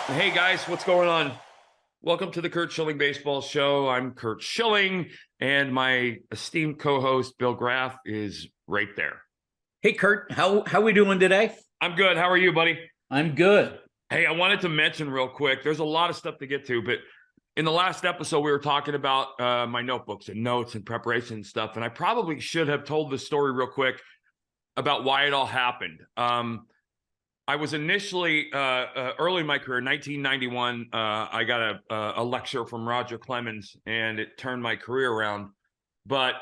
Hey guys, what's going on? Welcome to the Curt Schilling Baseball Show. I'm Curt Schilling, and my esteemed co-host Bill Graff is right there. Hey Curt, how we doing today? I'm good. How are you, buddy? I'm good. Hey, I wanted to mention real quick, there's a lot of stuff to get to, but in the last episode, we were talking about my notebooks and notes and preparation and stuff, and I probably should have told the story real quick about why it all happened. I was initially early in my career, 1991. I got a lecture from Roger Clemens, and it turned my career around. But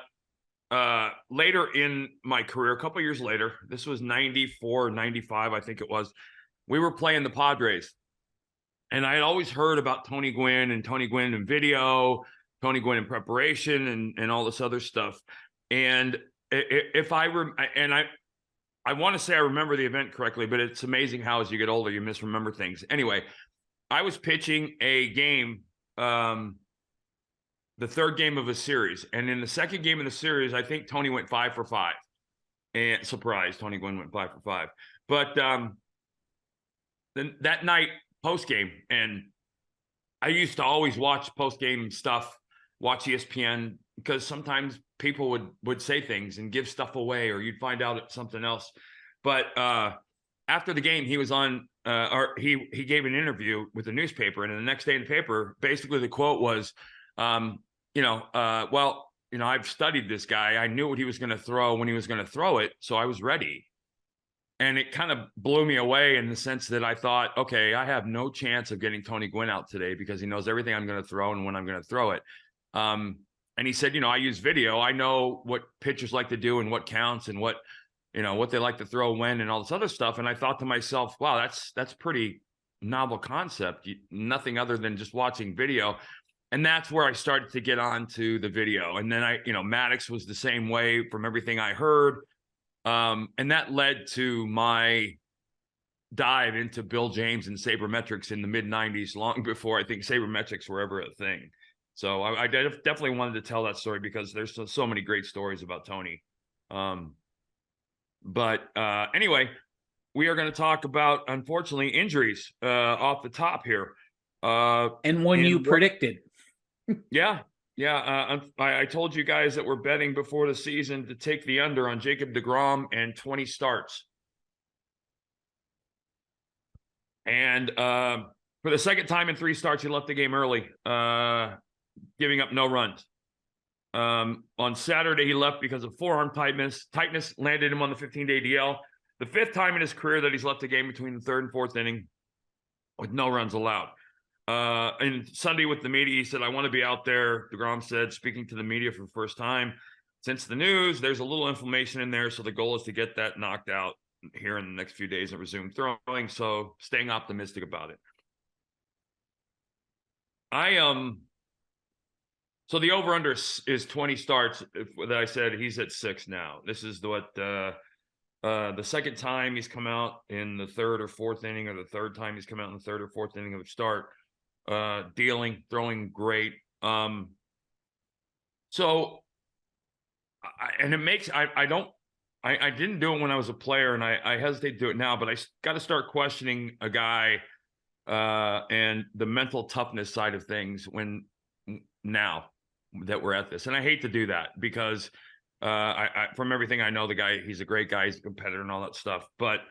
later in my career, a couple years later, this was 94, 95, I think it was, we were playing the Padres. And I had always heard about Tony Gwynn in video, Tony Gwynn in preparation, and all this other stuff. And I want to say I remember the event correctly, but it's amazing how as you get older, you misremember things. Anyway, I was pitching a game, the third game of a series. And in the second game of the series, I think Tony went 5 for 5. And surprise, Tony Gwynn went 5 for 5. But then that night, post-game, and I used to always watch post-game stuff, watch ESPN, because sometimes people would say things and give stuff away, or you'd find out something else. But after the game, he was on, or he gave an interview with the newspaper, and the next day in the paper, basically the quote was, I've studied this guy. I knew what he was going to throw when he was going to throw it, so I was ready. And it kind of blew me away in the sense that I thought, okay, I have no chance of getting Tony Gwynn out today because he knows everything I'm going to throw and when I'm going to throw it. And he said, I use video. I know what pitchers like to do and what counts and what they like to throw when and all this other stuff. And I thought to myself, wow, that's pretty novel concept. Nothing other than just watching video. And that's where I started to get onto the video. And then Maddox was the same way from everything I heard. And that led to my dive into Bill James and sabermetrics in the mid-90s, long before I think sabermetrics were ever a thing. So I definitely wanted to tell that story because there's so many great stories about Tony. Anyway, we are going to talk about, unfortunately, injuries off the top here. And when you predicted. Yeah. I told you guys that we're betting before the season to take the under on Jacob deGrom and 20 starts. And for the second time in 3 starts, he left the game early, giving up no runs. On Saturday, he left because of forearm tightness. Tightness landed him on the 15-day DL. The 5th time in his career that he's left the game between the 3rd and 4th inning with no runs allowed. And Sunday with the media, he said, I want to be out there. deGrom said, speaking to the media for the first time since the news, there's a little inflammation in there. So the goal is to get that knocked out here in the next few days and resume throwing. So staying optimistic about it. So the over-under is 20 starts that I said. He's at 6 now. This is the second time he's come out in the 3rd or 4th inning, or the 3rd time he's come out in the 3rd or 4th inning of a start. Dealing, throwing great. I didn't do it when I was a player, and I hesitate to do it now, but I got to start questioning a guy and the mental toughness side of things now that we're at this. And I hate to do that because I from everything I know, the guy, he's a great guy, he's a competitor and all that stuff. But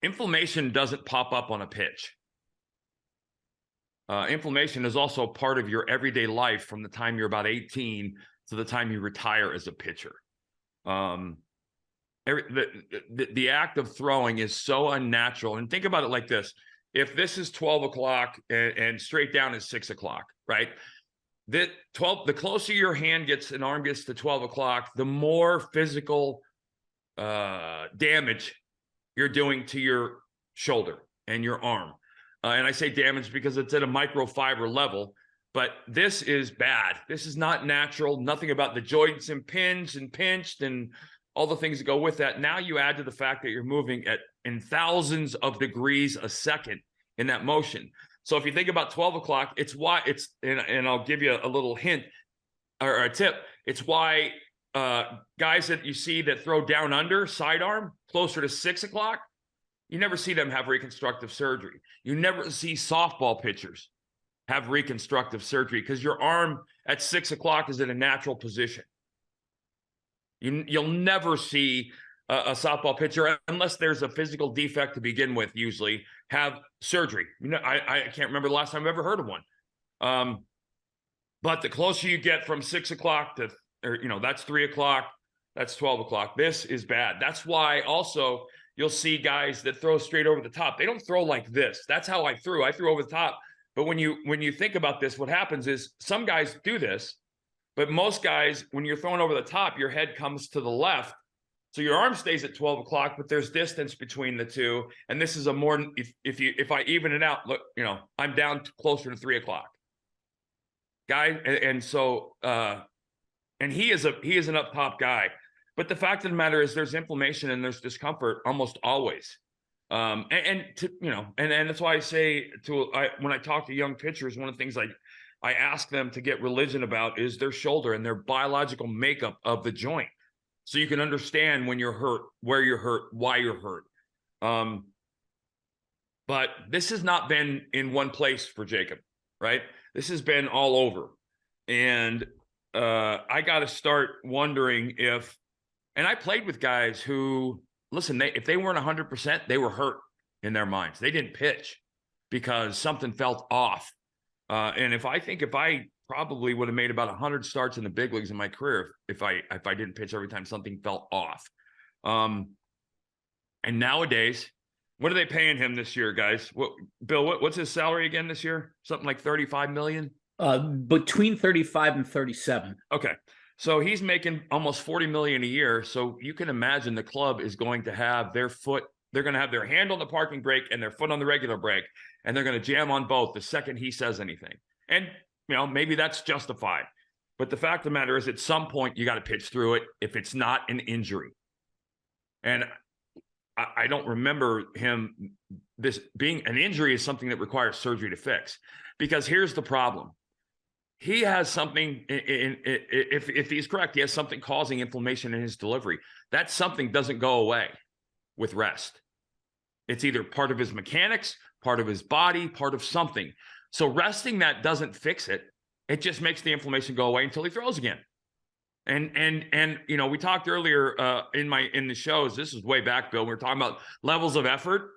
inflammation doesn't pop up on a pitch. Inflammation is also part of your everyday life from the time you're about 18 to the time you retire as a pitcher. The act of throwing is so unnatural. And think about it like this. If this is 12 o'clock and straight down is 6 o'clock, right? The closer your hand gets and arm gets to 12 o'clock, the more physical damage you're doing to your shoulder and your arm. And I say damage because it's at a microfiber level, but this is bad. This is not natural. Nothing about the joints impinged and pinched and all the things that go with that. Now you add to the fact that you're moving in thousands of degrees a second in that motion. So if you think about 12 o'clock, it's why and I'll give you a little hint or a tip. It's why guys that you see that throw down under sidearm closer to 6 o'clock, You never see them have reconstructive surgery. You never see softball pitchers have reconstructive surgery because your arm at 6 o'clock is in a natural position. You'll never see a softball pitcher, unless there's a physical defect to begin with, usually have surgery. I can't remember the last time I've ever heard of one. But the closer you get from 6 o'clock to, that's 3 o'clock, that's 12 o'clock. This is bad. That's why also you'll see guys that throw straight over the top. They don't throw like this. That's how I threw. I threw over the top. But when you think about this, what happens is some guys do this, but most guys, when you're throwing over the top, your head comes to the left. So your arm stays at 12 o'clock, but there's distance between the two. And this is a more, if I even it out, look, I'm down closer to 3 o'clock. Guy, and so he is an up top guy. But the fact of the matter is there's inflammation and there's discomfort almost always. And that's why I say when I talk to young pitchers, one of the things I ask them to get religion about is their shoulder and their biological makeup of the joint. So you can understand when you're hurt, where you're hurt, why you're hurt. But this has not been in one place for Jacob, right? This has been all over. And I got to start wondering and I played with guys who, listen, if they weren't 100%, they were hurt in their minds. They didn't pitch because something felt off. And if I probably would have made about 100 starts in the big leagues in my career if I didn't pitch every time something felt off. And nowadays, what are they paying him this year, guys? Bill, what's his salary again this year? Something like $35 million? Between 35 and 37. Okay. So he's making almost $40 million a year. So you can imagine the club is going to have they're going to have their hand on the parking brake and their foot on the regular brake, and they're going to jam on both the second he says anything. And, maybe that's justified. But the fact of the matter is at some point you got to pitch through it if it's not an injury. And I don't remember this being an injury is something that requires surgery to fix, because here's the problem. He has something if he's correct, he has something causing inflammation in his delivery. That something doesn't go away with rest. It's either part of his mechanics, part of his body, part of something. So resting that doesn't fix it. It just makes the inflammation go away until he throws again. And we talked earlier in the shows, this is way back, Bill, we were talking about levels of effort.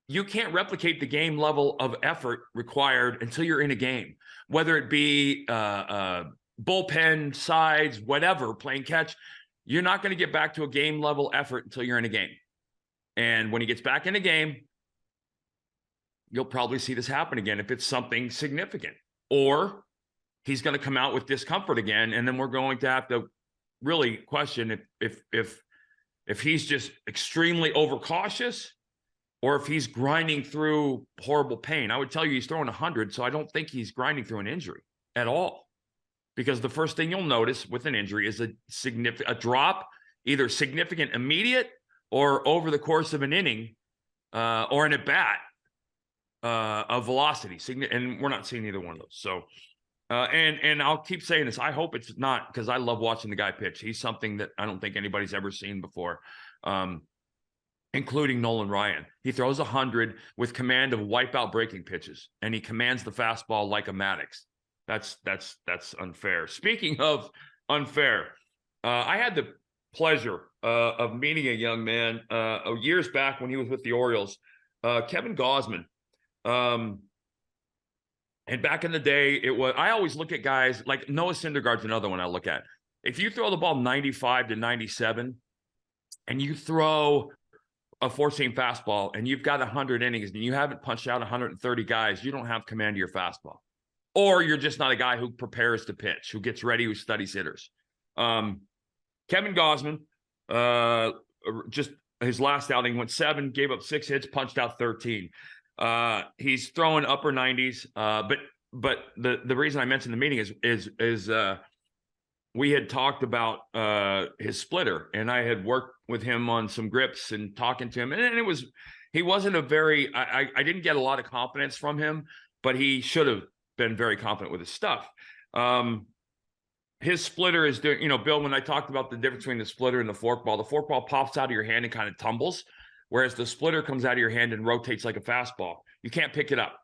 You can't replicate the game level of effort required until you're in a game, whether it be bullpen, sides, whatever, playing catch. You're not going to get back to a game level effort until you're in a game. And when he gets back in a game, you'll probably see this happen again if it's something significant. Or he's going to come out with discomfort again, and then we're going to have to really question if he's just extremely overcautious or if he's grinding through horrible pain. I would tell you he's throwing 100, so I don't think he's grinding through an injury at all. Because the first thing you'll notice with an injury is a drop, either significant immediate or over the course of an inning or an at-bat of velocity. And we're not seeing either one of those. So, and I'll keep saying this. I hope it's not, because I love watching the guy pitch. He's something that I don't think anybody's ever seen before. Including Nolan Ryan. He throws 100 with command of wipeout breaking pitches, and he commands the fastball like a Maddox. That's unfair. Speaking of unfair, I had the pleasure of meeting a young man years back when he was with the Orioles, Kevin Gausman. And back in the day, I always look at guys like Noah Syndergaard's another one I look at. If you throw the ball 95 to 97 and you throw a four-seam fastball and you've got 100 innings and you haven't punched out 130 guys, you don't have command of your fastball. Or you're just not a guy who prepares to pitch, who gets ready, who studies hitters. Kevin Gausman, just his last outing went 7, gave up 6 hits, punched out 13. He's throwing upper 90s. But the reason I mentioned the meeting is we had talked about his splitter, and I had worked with him on some grips and talking to him. And he wasn't I didn't get a lot of confidence from him, but he should have been very confident with his stuff. His splitter is doing, Bill, when I talked about the difference between the splitter and the forkball pops out of your hand and kind of tumbles. whereas the splitter comes out of your hand and rotates like a fastball. You can't pick it up.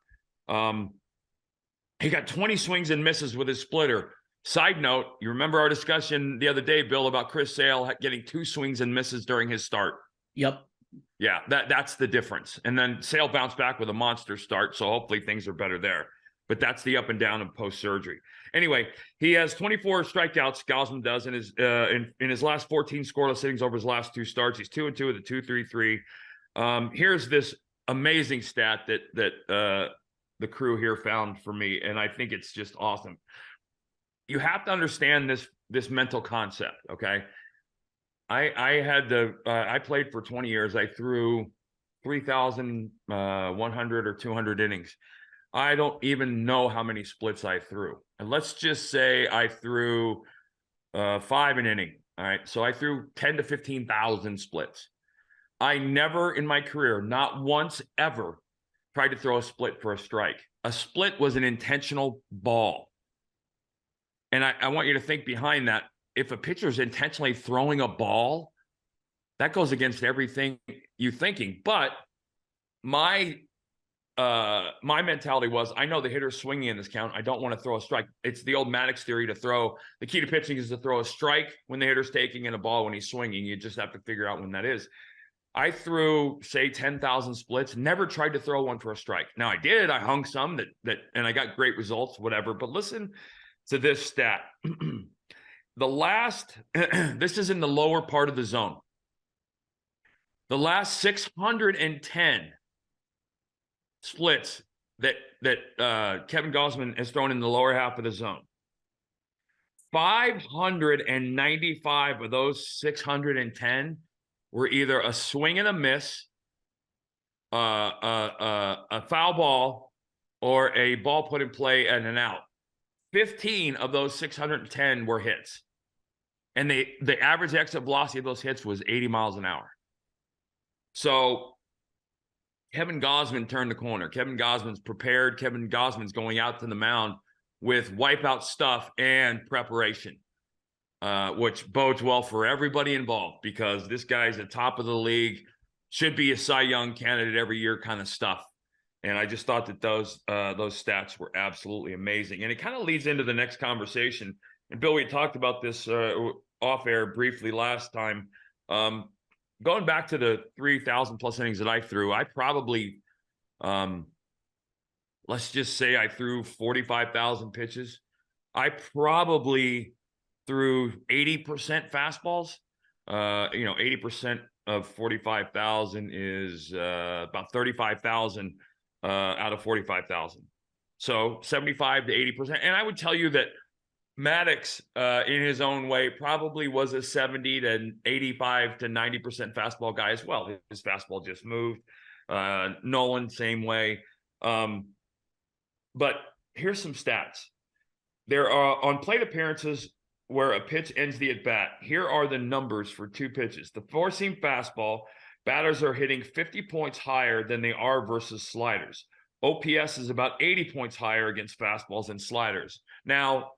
He got 20 swings and misses with his splitter. Side note, you remember our discussion the other day, Bill, about Chris Sale getting 2 swings and misses during his start? Yep. Yeah, that's the difference. And then Sale bounced back with a monster start, so hopefully things are better there. But that's the up and down of post-surgery. Anyway, he has 24 strikeouts, Gosman does, in his last 14 scoreless innings over his last 2 starts. He's 2-2 with a 2.33. Here's this amazing stat that the crew here found for me, and I think it's just awesome. You have to understand this mental concept, okay? I played for 20 years. I threw 3,100 or 200 innings. I don't even know how many splits I threw. And let's just say I threw 5 an inning. All right. So I threw 10 to 15,000 splits. I never in my career, not once ever, tried to throw a split for a strike. A split was an intentional ball. And I want you to think behind that. If a pitcher is intentionally throwing a ball, that goes against everything you're thinking. But my mentality was, I know the hitter's swinging in this count. I don't want to throw a strike. It's the old Maddox theory to throw. The key to pitching is to throw a strike when the hitter's taking and a ball when he's swinging. You just have to figure out when that is. I threw, say, 10,000 splits, never tried to throw one for a strike. Now I did. I hung some and I got great results, whatever. But listen to this stat. This is in the lower part of the zone. The last 610 splits that Kevin Gosman has thrown in the lower half of the zone, 595 of those 610 were either a swing and a miss, a foul ball, or a ball put in play and an out. 15 of those 610 were hits. And the average exit velocity of those hits was 80 miles an hour. So Kevin Gosman turned the corner. Kevin Gosman's prepared. Kevin Gosman's going out to the mound with wipeout stuff and preparation, which bodes well for everybody involved because this guy's at top of the league, should be a Cy Young candidate every year kind of stuff. And I just thought that those stats were absolutely amazing. And it kind of leads into the next conversation. And Bill, we talked about this off air briefly last time. Going back to the 3,000 plus innings that I threw, I probably, let's just say I threw 45,000 pitches. I probably threw 80% fastballs. 80% of 45,000 is about 35,000 out of 45,000. So 75 to 80%. And I would tell you that Maddox, in his own way, probably was a 70 to 85 to 90% fastball guy as well. His fastball just moved. Nolan, same way. But here's some stats. There are on plate appearances where a pitch ends the at-bat. Here are the numbers for 2 pitches. The four-seam fastball, batters are hitting 50 points higher than they are versus sliders. OPS is about 80 points higher against fastballs and sliders. Now,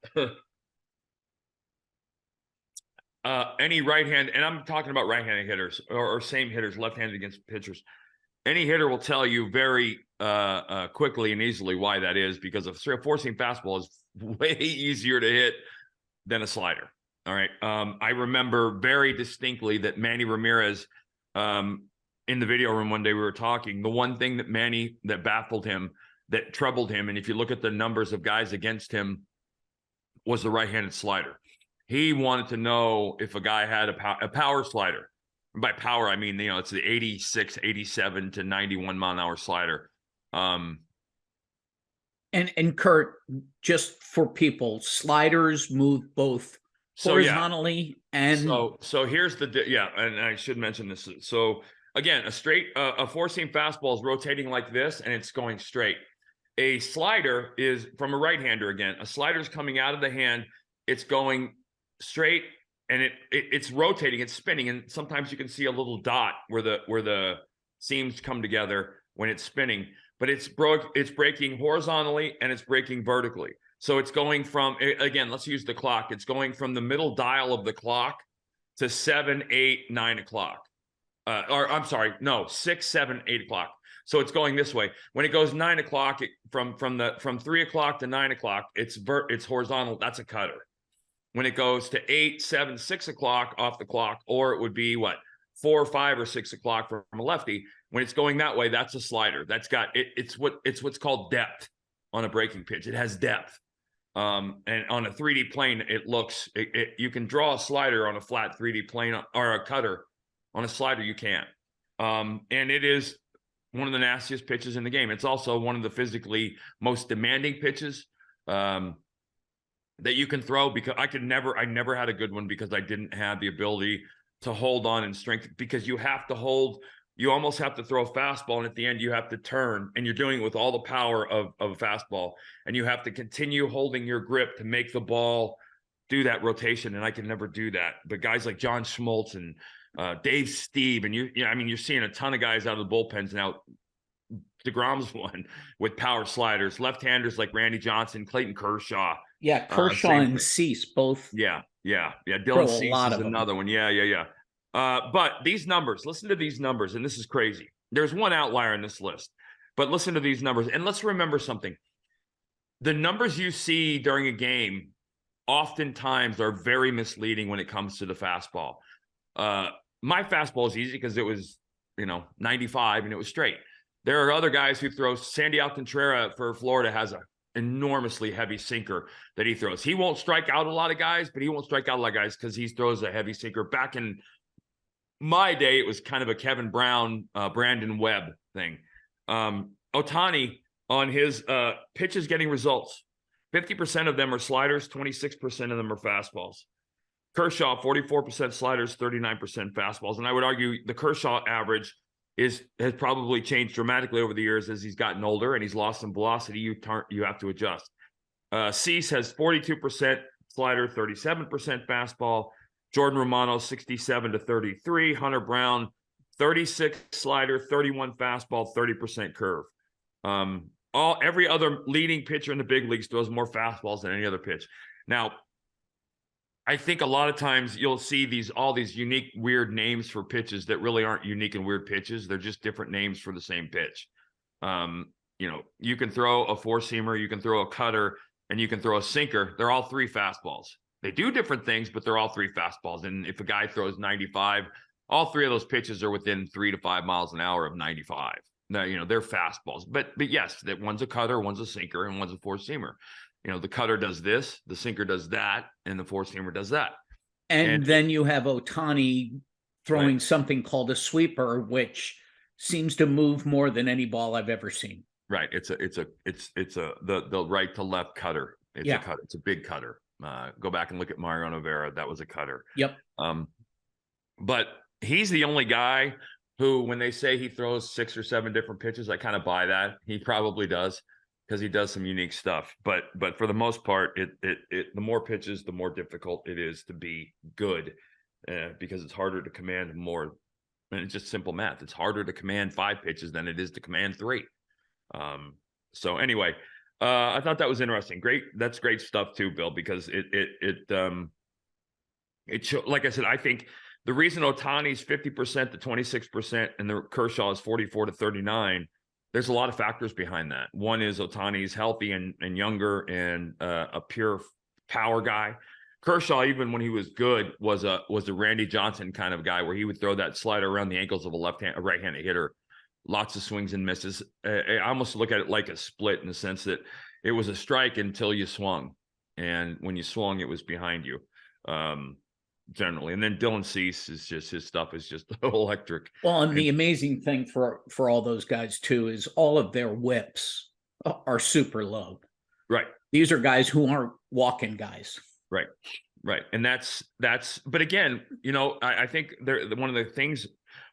any right-hand, and I'm talking about right-handed hitters or same hitters, left-handed against pitchers. Any hitter will tell you very quickly and easily why that is, because a four-seam fastball is way easier to hit than a slider. All right. I remember very distinctly that Manny Ramirez, in the video room one day we were talking, the one thing that baffled him, that troubled him, and if you look at the numbers of guys against him, was the right-handed slider. He wanted to know if a guy had a power slider. And by power, I mean, it's the 86, 87 to 91 mile an hour slider. And Curt, just for people, sliders move both horizontally and so here's and I should mention this. So again, a four-seam fastball is rotating like this and it's going straight. A slider is from a right-hander. Again, a slider is coming out of the hand, it's going straight, and it's rotating, it's spinning, and sometimes you can see a little dot where the seams come together when it's spinning. But it's breaking horizontally and it's breaking vertically. So it's going from, again, let's use the clock. It's going from the middle dial of the clock to 7, 8, 9 o'clock. or I'm sorry, no, 6, 7, 8 o'clock. So it's going this way. When it goes 9 o'clock, from 3 o'clock to 9 o'clock, it's horizontal. That's a cutter. When it goes to 8, 7, 6 o'clock off the clock, or it would be what, 4 or 5 or 6 o'clock from a lefty. When it's going that way, that's a slider. That's got it. It's what's called depth on a breaking pitch. It has depth. And on a 3D plane, you can draw a slider on a flat 3D plane, or a cutter on a slider. You can't. And it is one of the nastiest pitches in the game. It's also one of the physically most demanding pitches that you can throw, because I never had a good one because I didn't have the ability to hold on and strength, because you almost have to throw a fastball, and at the end you have to turn, and you're doing it with all the power of a fastball, and you have to continue holding your grip to make the ball do that rotation, and I can never do that. But guys like John Schmaltz and Dave Stieb, and you're seeing a ton of guys out of the bullpens now. deGrom's one with power sliders, left-handers like Randy Johnson, Clayton Kershaw. Yeah, Kershaw and Cease both. Yeah. Dylan Cease is another one. Yeah. But these numbers, listen to these numbers, and this is crazy. There's one outlier in this list, but listen to these numbers. And let's remember something. The numbers you see during a game oftentimes are very misleading when it comes to the fastball. My fastball is easy because it was, 95 and it was straight. There are other guys who throw. Sandy Alcantara for Florida has an enormously heavy sinker that he throws. He won't strike out a lot of guys, but he won't strike out a lot of guys because he throws a heavy sinker. Back in my day, it was kind of a Kevin Brown, Brandon Webb thing. Ohtani, on his pitches getting results, 50% of them are sliders, 26% of them are fastballs. Kershaw, 44% sliders, 39% fastballs. And I would argue the Kershaw average has probably changed dramatically over the years as he's gotten older and he's lost some velocity. You have to adjust. Cease has 42% slider, 37% fastball. Jordan Romano, 67 to 33. Hunter Brown, 36 slider, 31 fastball, 30% curve. Every other leading pitcher in the big leagues throws more fastballs than any other pitch. Now, I think a lot of times you'll see all these unique, weird names for pitches that really aren't unique and weird pitches. They're just different names for the same pitch. You can throw a four-seamer, you can throw a cutter, and you can throw a sinker. They're all three fastballs. They do different things, but they're all three fastballs. And if a guy throws 95, all three of those pitches are within 3 to 5 miles an hour of 95. Now, they're fastballs. But yes, that one's a cutter, one's a sinker, and one's a four-seamer. The cutter does this, the sinker does that, and the four-seamer does that. And then you have Ohtani throwing something called a sweeper, which seems to move more than any ball I've ever seen. Right. It's the right to left cutter. It's a cutter. It's a big cutter. Go back and look at Mariano Rivera. That was a cutter. Yep. But he's the only guy who, when they say he throws 6 or 7 different pitches, I kind of buy that. He probably does, because he does some unique stuff. But for the most part, the more pitches, the more difficult it is to be good, because it's harder to command more. And it's just simple math. It's harder to command 5 pitches than it is to command 3. So anyway, I thought that was interesting. Great. That's great stuff too, Bill, because it like I said, I think the reason Ohtani's 50% to 26% and the Kershaw is 44 to 39, there's a lot of factors behind that. One is Ohtani's healthy and younger and a pure power guy. Kershaw, even when he was good, was a Randy Johnson kind of guy where he would throw that slider around the ankles of a right-handed hitter. Lots of swings and misses. I almost look at it like a split in the sense that it was a strike until you swung. And when you swung, it was behind you, generally. And then Dylan Cease is just, his stuff is just electric. Well, and the amazing thing for all those guys too is all of their whips are super low. Right. These are guys who aren't walking guys. Right. And that's, but again, I think one of the things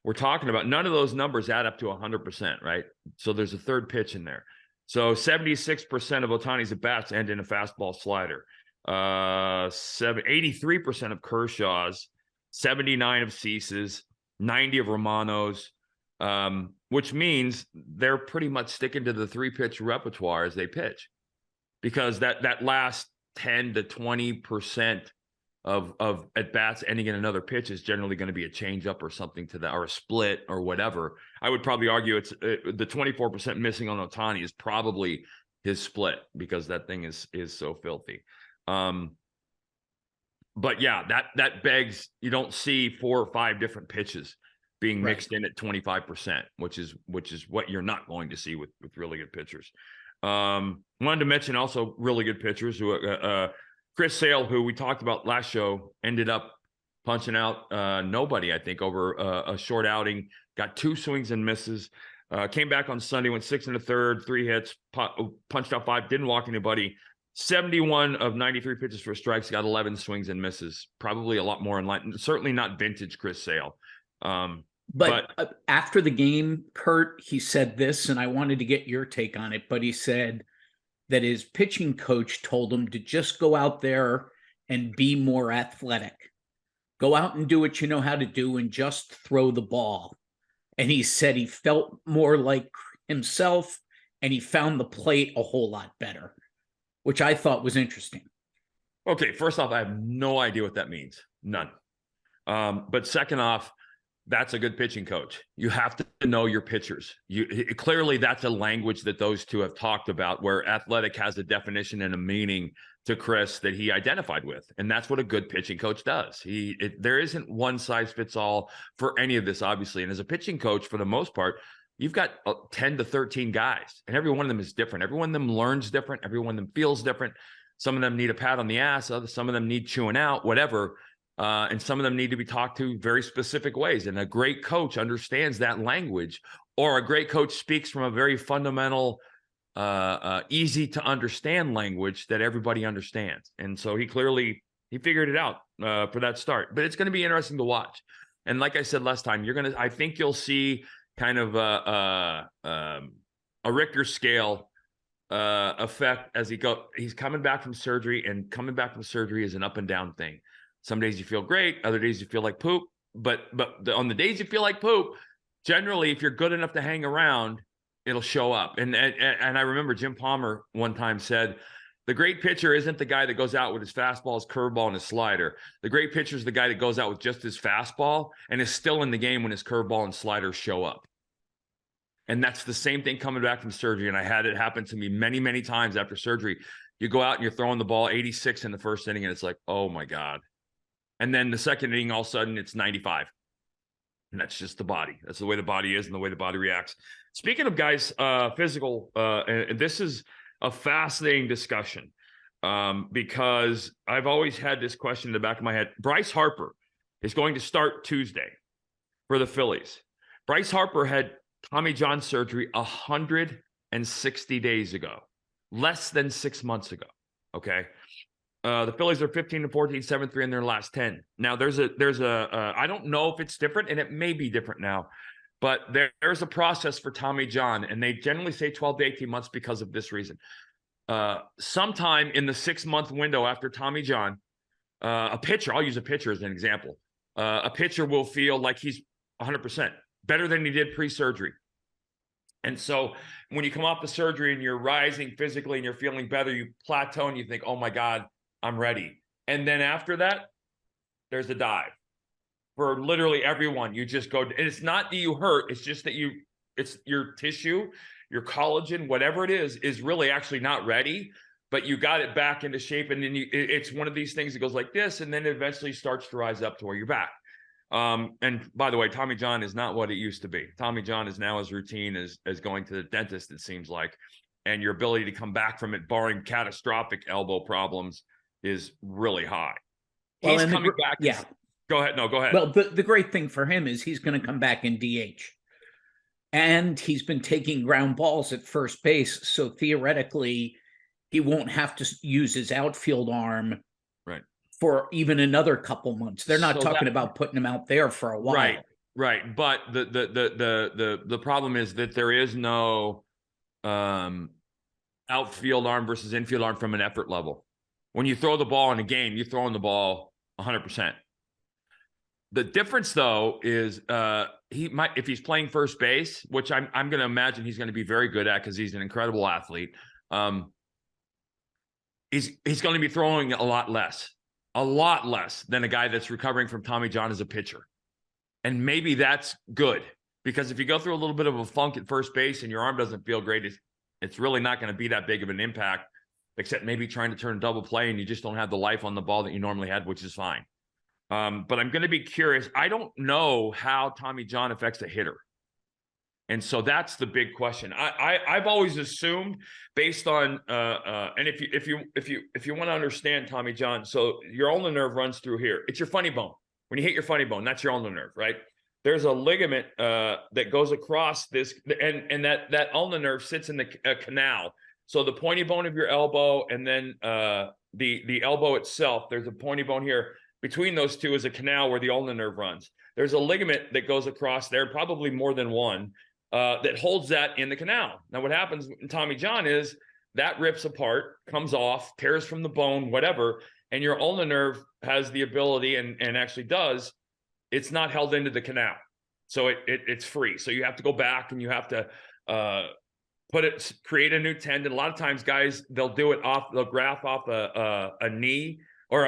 we're talking about, none of those numbers add up to 100%, right? So there's a third pitch in there. So 76% of Ohtani's at-bats end in a fastball slider. 83% of Kershaw's, 79 of Cease's, 90 of Romano's, which means they're pretty much sticking to the 3-pitch repertoire as they pitch, because that last 10 to 20% of at bats ending in another pitch is generally going to be a changeup or something to that, or a split or whatever. I would probably argue the 24% missing on Ohtani is probably his split, because that thing is so filthy. But yeah, that begs, you don't see 4 or 5 different pitches being mixed in at 25%, which is what you're not going to see with really good pitchers. Wanted to mention also really good pitchers who Chris Sale, who we talked about last show, ended up punching out nobody, I think, over a short outing, got 2 swings and misses, came back on Sunday, went 6 1/3, 3 hits, punched out 5, didn't walk anybody. 71 of 93 pitches for strikes, got 11 swings and misses. Probably a lot more in line. Certainly not vintage Chris Sale. But after the game, Curt, he said this, and I wanted to get your take on it, but he said that his pitching coach told him to just go out there and be more athletic. Go out and do what you know how to do and just throw the ball. And he said he felt more like himself, and he found the plate a whole lot better, which I thought was interesting. Okay, first off, I have no idea what that means. None. But second off, that's a good pitching coach. You have to know your pitchers. Clearly, that's a language that those two have talked about, where athletic has a definition and a meaning to Chris that he identified with. And that's what a good pitching coach does. There isn't one size fits all for any of this, obviously. And as a pitching coach, for the most part, you've got 10 to 13 guys, and every one of them is different. Every one of them learns different. Every one of them feels different. Some of them need a pat on the ass. Some of them need chewing out, whatever. And some of them need to be talked to very specific ways. And a great coach understands that language, or a great coach speaks from a very fundamental, easy to understand language that everybody understands. And so he figured it out for that start. But it's going to be interesting to watch. And like I said last time, I think you'll see kind of a Richter scale effect as he's coming back from surgery, and coming back from surgery is an up and down thing. Some days you feel great, other days you feel like poop. But on the days you feel like poop, generally, if you're good enough to hang around, it'll show up. And I remember Jim Palmer one time said, the great pitcher isn't the guy that goes out with his fastball, his curveball, and his slider. The great pitcher is the guy that goes out with just his fastball and is still in the game when his curveball and slider show up. And that's the same thing coming back from surgery. And I had it happen to me many, many times after surgery. You go out and you're throwing the ball 86 in the first inning, and it's like, oh my God. And then the second inning, all of a sudden, it's 95. And that's just the body. That's the way the body is and the way the body reacts. Speaking of guys, physical, and this is a fascinating discussion because I've always had this question in the back of my head. Bryce Harper is going to start Tuesday for the Phillies. Bryce Harper had Tommy John surgery 160 days ago, less than 6 months ago. Okay. The Phillies are 15-14, 7-3 in their last 10. Now there's a I don't know if it's different, and it may be different now, but there's a process for Tommy John, and they generally say 12 to 18 months because of this reason. Sometime in the 6-month window after Tommy John, a pitcher, I'll use a pitcher as an example. A pitcher will feel like he's 100% better than he did pre-surgery. And so when you come off the surgery and you're rising physically and you're feeling better, you plateau and you think, oh my God, I'm ready. And then after that, there's a dive for literally everyone. You just go, and it's not that you hurt. It's just that it's your tissue, your collagen, whatever it is really actually not ready, but you got it back into shape. And then it's one of these things that goes like this, and then it eventually starts to rise up to where you're back. And by the way, Tommy John is not what it used to be. Tommy John is now as routine as going to the dentist, it seems like. And your ability to come back from it, barring catastrophic elbow problems, is really high. Well, he's coming back. Yeah. Go ahead. No, go ahead. Well, the great thing for him is he's going to come back in DH. And he's been taking ground balls at first base. So theoretically, he won't have to use his outfield arm for even another couple months. They're not talking about putting him out there for a while. Right. But the problem is that there is no outfield arm versus infield arm from an effort level. When you throw the ball in a game, you're throwing the ball 100%. The difference, though, is he might, if he's playing first base, which I'm going to imagine he's going to be very good at because he's an incredible athlete. He's going to be throwing a lot less. a lot less than a guy that's recovering from Tommy John as a pitcher. And maybe that's good, because if you go through a little bit of a funk at first base and your arm doesn't feel great, it's really not going to be that big of an impact, except maybe trying to turn a double play and you just don't have the life on the ball that you normally had, which is fine. But I'm going to be curious. I don't know how Tommy John affects a hitter. And so that's the big question. I've always assumed, based on and if you want to understand Tommy John, so your ulnar nerve runs through here. It's your funny bone. When you hit your funny bone, that's your ulnar nerve, right? There's a ligament that goes across this, and that ulnar nerve sits in the canal. So the pointy bone of your elbow, and then the elbow itself, there's a pointy bone here. Between those two is a canal where the ulnar nerve runs. There's a ligament that goes across there, probably more than one, that holds that in the canal. Now, what happens in Tommy John is that rips apart, comes off, tears from the bone, whatever, and your ulnar nerve has the ability, and actually does, it's not held into the canal. So it's free. So you have to go back and you have to create a new tendon. A lot of times guys, they'll graft off a knee or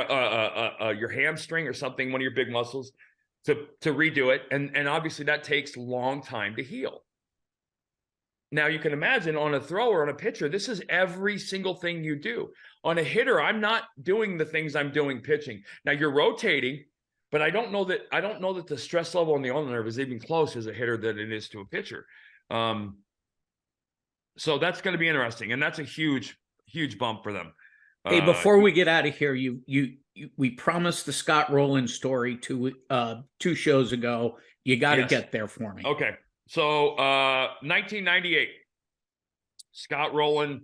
your hamstring or something, one of your big muscles, to redo it. And obviously that takes a long time to heal. Now you can imagine on a thrower, on a pitcher, this is every single thing you do. On a hitter, I'm not doing the things I'm doing pitching. Now you're rotating, but I don't know that the stress level on the ulnar nerve is even close as a hitter than it is to a pitcher. So that's going to be interesting, and that's a huge bump for them. Hey, before we get out of here, we promised the Scott Roland story two shows ago. You got to get there for me. Okay. So 1998, Scott Roland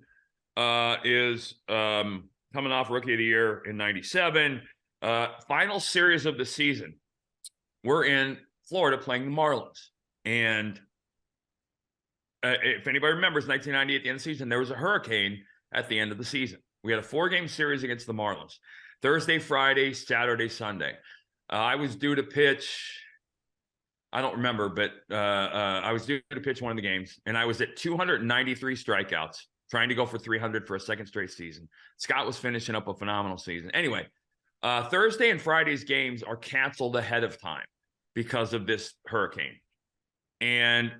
is coming off Rookie of the Year in 97. Final series of the season. We're in Florida playing the Marlins. And if anybody remembers 1998, at the end of the season, there was a hurricane at the end of the season. We had a 4-game series against the Marlins. Thursday, Friday, Saturday, Sunday. I was due to pitch, I don't remember, but I was due to pitch one of the games, and I was at 293 strikeouts, trying to go for 300 for a second straight season. Scott was finishing up a phenomenal season. Anyway, Thursday and Friday's games are canceled ahead of time because of this hurricane. And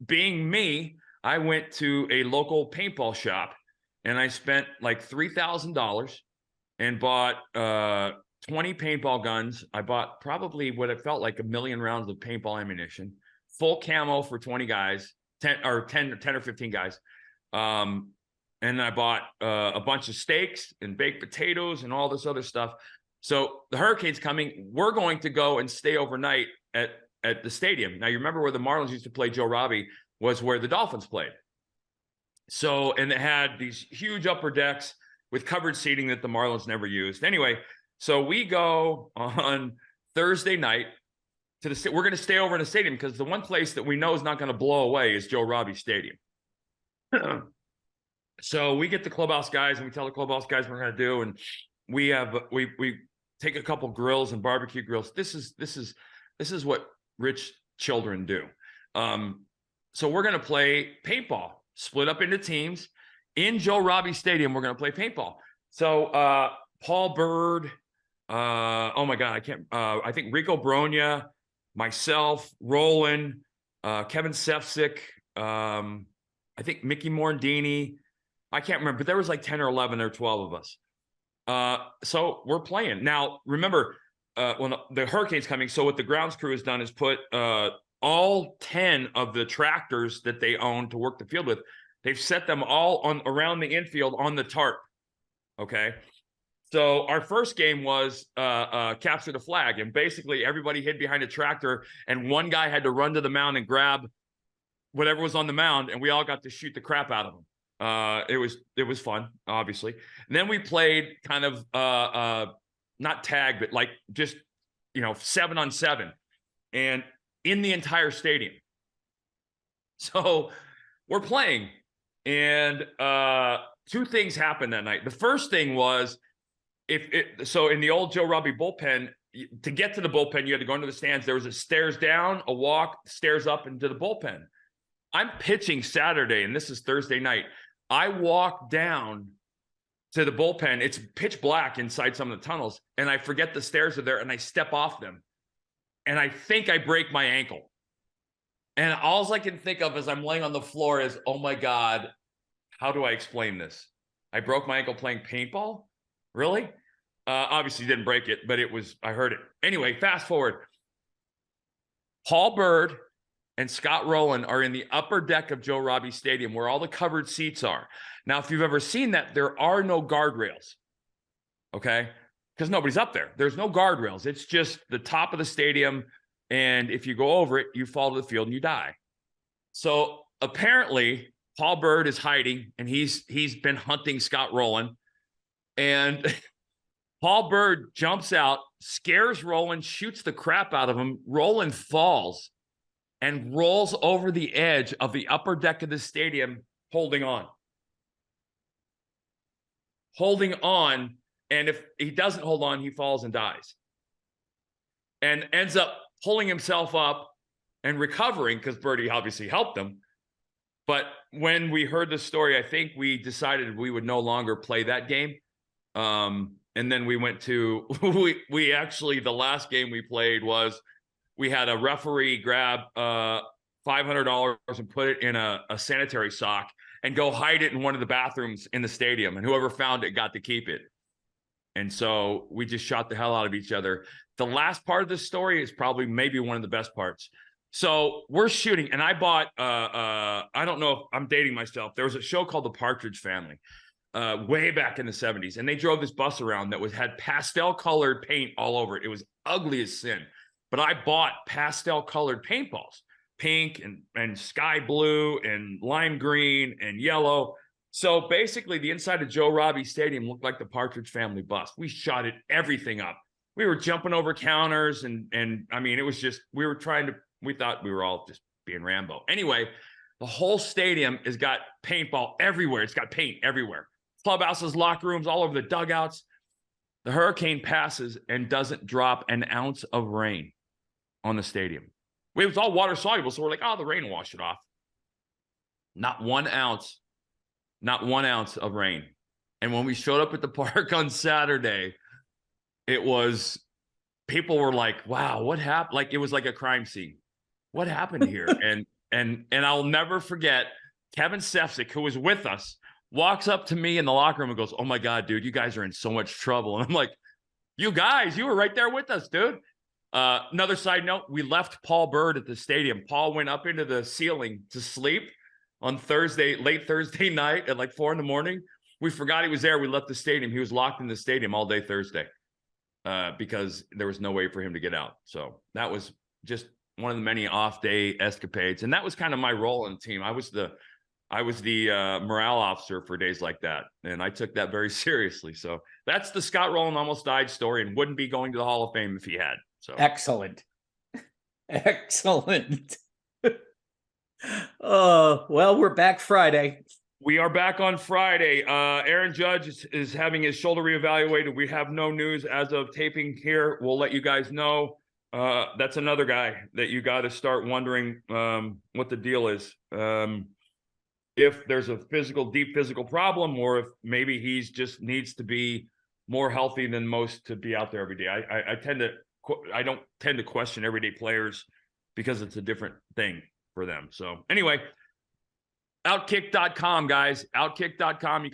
being me, I went to a local paintball shop, and I spent like $3,000 and bought 20 paintball guns. I bought probably what it felt like 1 million rounds of paintball ammunition, full camo for 20 guys, 10 or 15 guys. And I bought a bunch of steaks and baked potatoes and all this other stuff. So the hurricane's coming. We're going to go and stay overnight at the stadium. Now, you remember where the Marlins used to play Joe Robbie was where the Dolphins played. So, and it had these huge upper decks with covered seating that the Marlins never used. Anyway, so we go on Thursday night to the, we're going to stay over in the stadium because the one place that we know is not going to blow away is Joe Robbie Stadium. So we get the clubhouse guys and we tell the clubhouse guys what we're going to do. And we take a couple grills and barbecue grills. This is what rich children do. So we're going to play paintball, split up into teams in Joe Robbie Stadium. We're going to play paintball. So Paul Bird, oh my God, I think Rico Bronya, myself, Roland, Kevin Sefcik, I think Mickey Morandini, I can't remember, but there was like 10 or 11 or 12 of us. So we're playing. Now, remember, when the hurricane's coming, so what the grounds crew has done is put all 10 of the tractors that they own to work the field with, they've set them all on around the infield on the tarp. Okay. So our first game was capture the flag, and basically everybody hid behind a tractor, and one guy had to run to the mound and grab whatever was on the mound, and we all got to shoot the crap out of them. It was fun, obviously. And then we played kind of not tag, but like just 7-on-7, and in the entire stadium. So we're playing, and two things happened that night. The first thing was, so in the old Joe Robbie bullpen, to get to the bullpen, you had to go into the stands. There was a stairs down, a walk, stairs up into the bullpen. I'm pitching Saturday, and this is Thursday night. I walk down to the bullpen. It's pitch black inside some of the tunnels, and I forget the stairs are there, and I step off them, and I think I break my ankle. And all I can think of as I'm laying on the floor is, oh my God, how do I explain this? I broke my ankle playing paintball? Really? Obviously didn't break it, but I heard it. Anyway, fast forward. Paul Bird and Scott Roland are in the upper deck of Joe Robbie Stadium where all the covered seats are. Now, if you've ever seen that, there are no guardrails, okay? Because nobody's up there. There's no guardrails. It's just the top of the stadium, and if you go over it, you fall to the field and you die. So apparently, Paul Bird is hiding, and he's been hunting Scott Roland, and Paul Bird jumps out, scares Roland, shoots the crap out of him. Roland falls and rolls over the edge of the upper deck of the stadium, holding on. Holding on, and if he doesn't hold on, he falls and dies. And ends up pulling himself up and recovering because Birdie obviously helped him. But when we heard the story, I think we decided we would no longer play that game. And then we went to, we actually, the last game we played was, we had a referee grab $500 and put it in a sanitary sock and go hide it in one of the bathrooms in the stadium. And whoever found it got to keep it. And so we just shot the hell out of each other. The last part of the story is probably maybe one of the best parts. So we're shooting, and I bought, I don't know if I'm dating myself. There was a show called The Partridge Family way back in the 70s. And they drove this bus around that had pastel colored paint all over it. It was ugly as sin. But I bought pastel colored paintballs, pink and sky blue and lime green and yellow. So basically the inside of Joe Robbie Stadium looked like the Partridge Family bus. We shot everything up. We were jumping over counters and I mean, it was just, we thought we were all just being Rambo. Anyway, the whole stadium has got paintball everywhere. It's got paint everywhere. Clubhouses, locker rooms, all over the dugouts. The hurricane passes and doesn't drop an ounce of rain on the stadium. It was all water soluble, so we're like, oh, the rain will wash it off. Not 1 ounce of rain. And when we showed up at the park on Saturday, people were like, wow, what happened? Like, it was like a crime scene. What happened here? and I'll never forget, Kevin Sefcik, who was with us, walks up to me in the locker room and goes, oh my God, dude, you guys are in so much trouble. And I'm like, you guys, you were right there with us, dude. Another side note, we left Paul Bird at the stadium. Paul went up into the ceiling to sleep on late Thursday night at like 4 a.m. We forgot he was there. We left the stadium. He was locked in the stadium all day Thursday because there was no way for him to get out. So that was just one of the many off-day escapades. And that was kind of my role in the team. I was the morale officer for days like that. And I took that very seriously. So that's the Scott Roland almost died story, and wouldn't be going to the Hall of Fame if he had. So excellent. Excellent. Well, we're back Friday. We are back on Friday. Aaron Judge is having his shoulder reevaluated. We have no news as of taping here. We'll let you guys know. That's another guy that you got to start wondering what the deal is. If there's a deep physical problem, or if maybe he's just needs to be more healthy than most to be out there every day. I don't tend to question everyday players because it's a different thing for them. So anyway, OutKick.com, guys. OutKick.com. You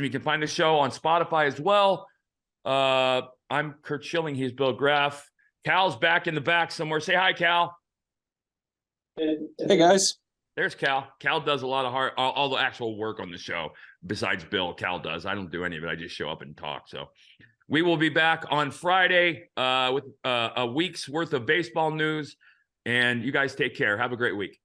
can find the show on Spotify as well. I'm Curt Schilling. He's Bill Graff. Cal's back in the back somewhere. Say hi, Cal. Hey, guys. There's Cal. Cal does a lot of all the actual work on the show. Besides Bill, Cal does. I don't do any of it. I just show up and talk. So we will be back on Friday with a week's worth of baseball news. And you guys take care. Have a great week.